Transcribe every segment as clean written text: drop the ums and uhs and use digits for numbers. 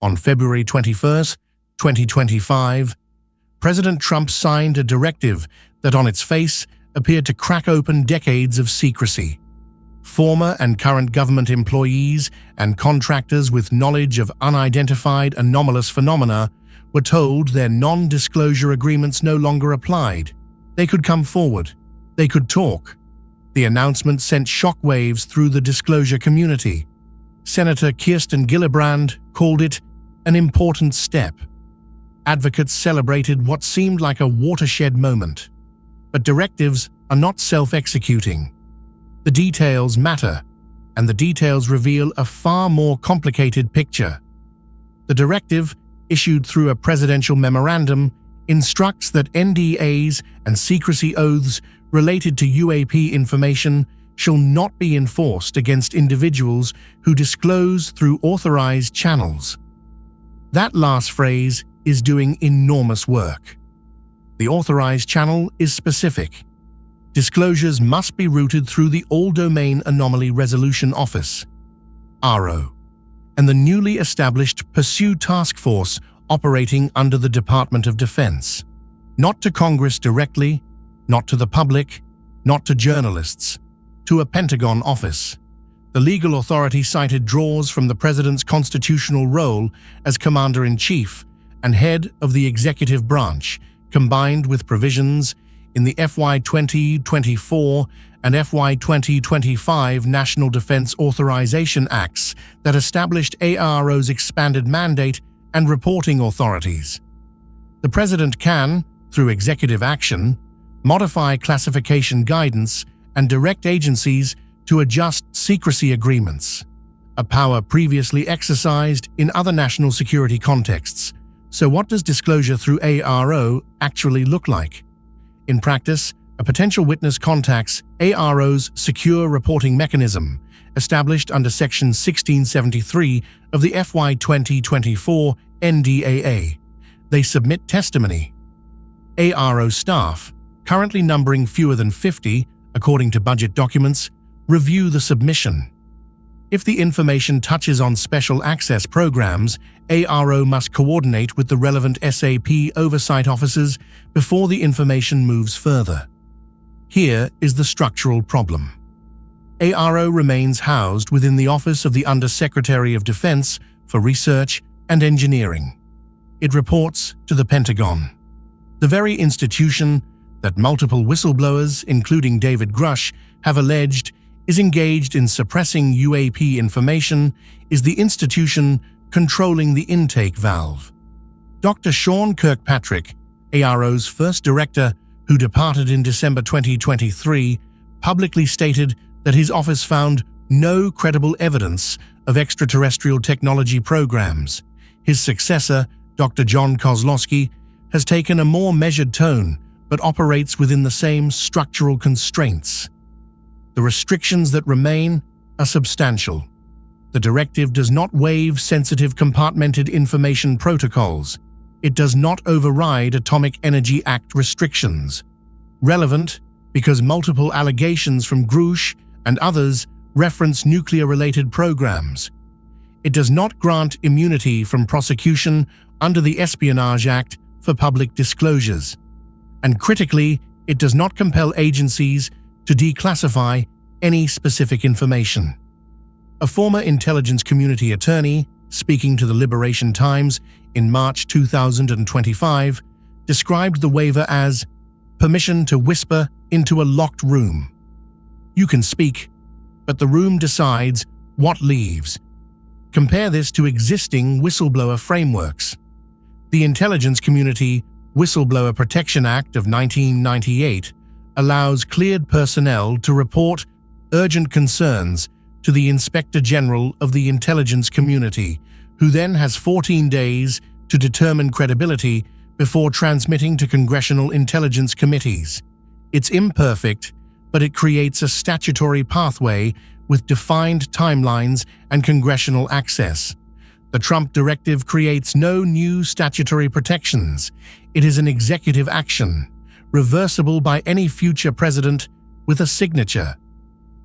On February 21, 2025, President Trump signed a directive that on its face appeared to crack open decades of secrecy. Former and current government employees and contractors with knowledge of unidentified anomalous phenomena were told their non-disclosure agreements no longer applied. They could come forward. They could talk. The announcement sent shockwaves through the disclosure community. Senator Kirsten Gillibrand called it an important step. Advocates celebrated what seemed like a watershed moment. But directives are not self-executing. The details matter, and the details reveal a far more complicated picture. The directive, issued through a presidential memorandum, instructs that NDAs and secrecy oaths related to UAP information shall not be enforced against individuals who disclose through authorized channels. That last phrase is doing enormous work. The authorized channel is specific. Disclosures must be routed through the All-Domain Anomaly Resolution Office, AARO, and the newly established Pursue Task Force operating under the Department of Defense. Not to Congress directly, not to the public, not to journalists, to a Pentagon office. The legal authority cited draws from the president's constitutional role as commander-in-chief and head of the executive branch, combined with provisions in the FY 2024 and FY 2025 National Defense Authorization Acts that established AARO's expanded mandate and reporting authorities. The president can, through executive action, modify classification guidance and direct agencies to adjust secrecy agreements, a power previously exercised in other national security contexts. So what does disclosure through AARO actually look like? In practice, a potential witness contacts AARO's secure reporting mechanism, established under Section 1673 of the FY 2024 NDAA. They submit testimony. AARO staff, currently numbering fewer than 50, according to budget documents, review the submission. If the information touches on special access programs, AARO must coordinate with the relevant SAP oversight officers before the information moves further. Here is the structural problem. AARO remains housed within the Office of the Undersecretary of Defense for Research and Engineering. It reports to the Pentagon. The very institution that multiple whistleblowers, including David Grusch, have alleged is engaged in suppressing UAP information is the institution controlling the intake valve. Dr. Sean Kirkpatrick, AARO's first director, who departed in December 2023, publicly stated that his office found no credible evidence of extraterrestrial technology programs. His successor, Dr. John Kozlowski, has taken a more measured tone but operates within the same structural constraints. The restrictions that remain are substantial. The directive does not waive sensitive compartmented information protocols. It does not override Atomic Energy Act restrictions. Relevant because multiple allegations from Grusch and others reference nuclear-related programs. It does not grant immunity from prosecution under the Espionage Act for public disclosures. And critically, it does not compel agencies to declassify any specific information. A former intelligence community attorney, speaking to the Liberation Times in March 2025, described the waiver as permission to whisper into a locked room. You can speak, but the room decides what leaves. Compare this to existing whistleblower frameworks. The Intelligence Community Whistleblower Protection Act of 1998 allows cleared personnel to report urgent concerns to the Inspector General of the Intelligence Community, who then has 14 days to determine credibility before transmitting to Congressional intelligence committees. It's imperfect, but it creates a statutory pathway with defined timelines and congressional access. The Trump directive creates no new statutory protections. It is an executive action, reversible by any future president with a signature.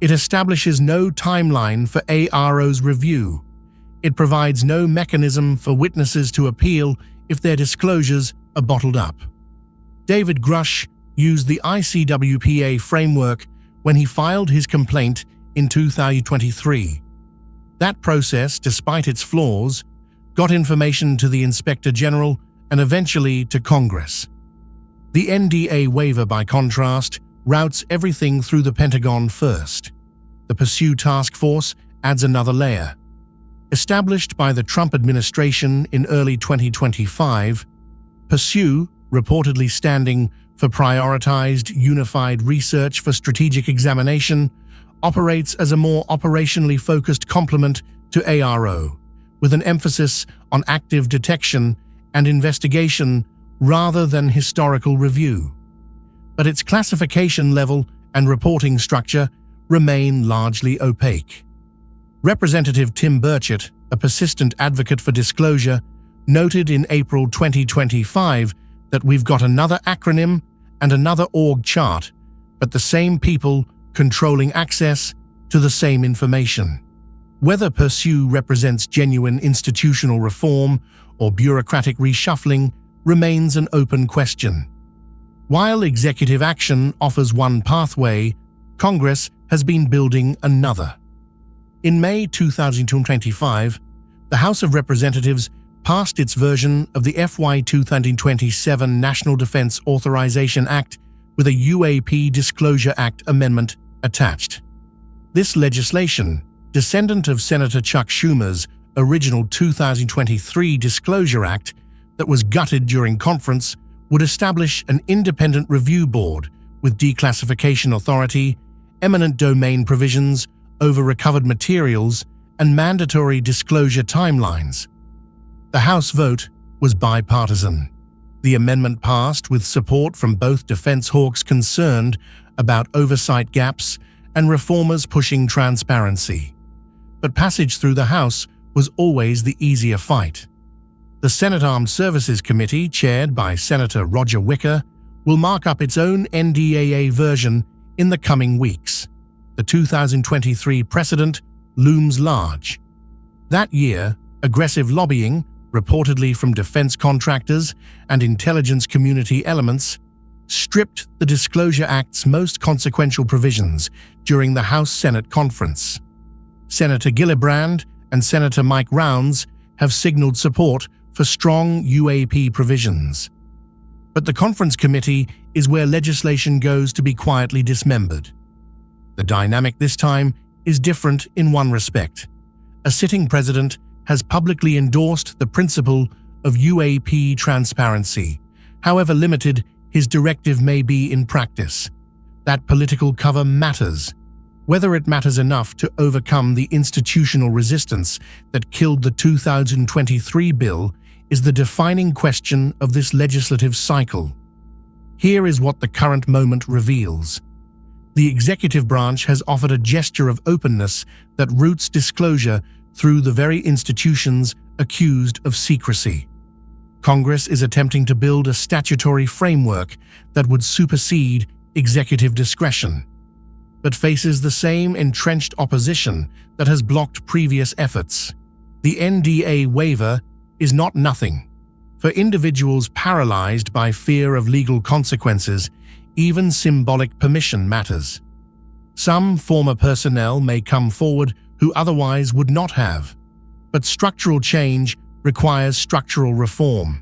It establishes no timeline for AARO's review. It provides no mechanism for witnesses to appeal if their disclosures are bottled up. David Grusch used the ICWPA framework when he filed his complaint in 2023. That process, despite its flaws, got information to the Inspector General and eventually to Congress. The NDA waiver, by contrast, routes everything through the Pentagon first. The Pursue Task Force adds another layer. Established by the Trump administration in early 2025, Pursue, reportedly standing for Prioritized Unified Research for Strategic Examination, operates as a more operationally focused complement to AARO, with an emphasis on active detection and investigation rather than historical review. But its classification level and reporting structure remain largely opaque. Representative Tim Burchett, a persistent advocate for disclosure, noted in April 2025 that we've got another acronym and another org chart, but the same people controlling access to the same information. Whether Pursue represents genuine institutional reform or bureaucratic reshuffling remains an open question. While executive action offers one pathway, Congress has been building another. In May 2025, the House of Representatives passed its version of the FY 2027 National Defense Authorization Act with a UAP Disclosure Act amendment attached. This legislation, descendant of Senator Chuck Schumer's original 2023 Disclosure Act that was gutted during conference, would establish an independent review board with declassification authority, eminent domain provisions over recovered materials, and mandatory disclosure timelines. The House vote was bipartisan. The amendment passed with support from both defense hawks concerned about oversight gaps and reformers pushing transparency. But passage through the House was always the easier fight. The Senate Armed Services Committee, chaired by Senator Roger Wicker, will mark up its own NDAA version in the coming weeks. The 2023 precedent looms large. That year, aggressive lobbying, reportedly from defense contractors and intelligence community elements, stripped the Disclosure Act's most consequential provisions during the House-Senate conference. Senator Gillibrand and Senator Mike Rounds have signaled support for strong UAP provisions. But the conference committee is where legislation goes to be quietly dismembered. The dynamic this time is different in one respect. A sitting president has publicly endorsed the principle of UAP transparency, however limited his directive may be in practice. That political cover matters. Whether it matters enough to overcome the institutional resistance that killed the 2023 bill is the defining question of this legislative cycle. Here is what the current moment reveals. The executive branch has offered a gesture of openness that roots disclosure through the very institutions accused of secrecy. Congress is attempting to build a statutory framework that would supersede executive discretion, but faces the same entrenched opposition that has blocked previous efforts. The NDA waiver is not nothing. For individuals paralyzed by fear of legal consequences, even symbolic permission matters. Some former personnel may come forward who otherwise would not have, but structural change requires structural reform.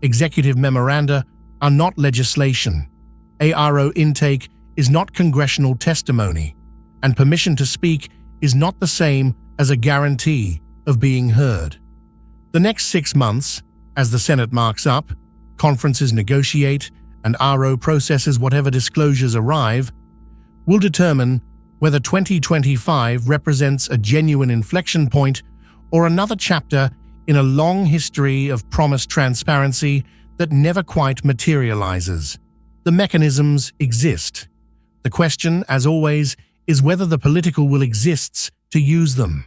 Executive memoranda are not legislation. AARO intake is not congressional testimony, and permission to speak is not the same as a guarantee of being heard. The next 6 months, as the Senate marks up, conferences negotiate, and AARO processes whatever disclosures arrive, will determine whether 2025 represents a genuine inflection point or another chapter in a long history of promised transparency that never quite materializes. The mechanisms exist. The question, as always, is whether the political will exists to use them.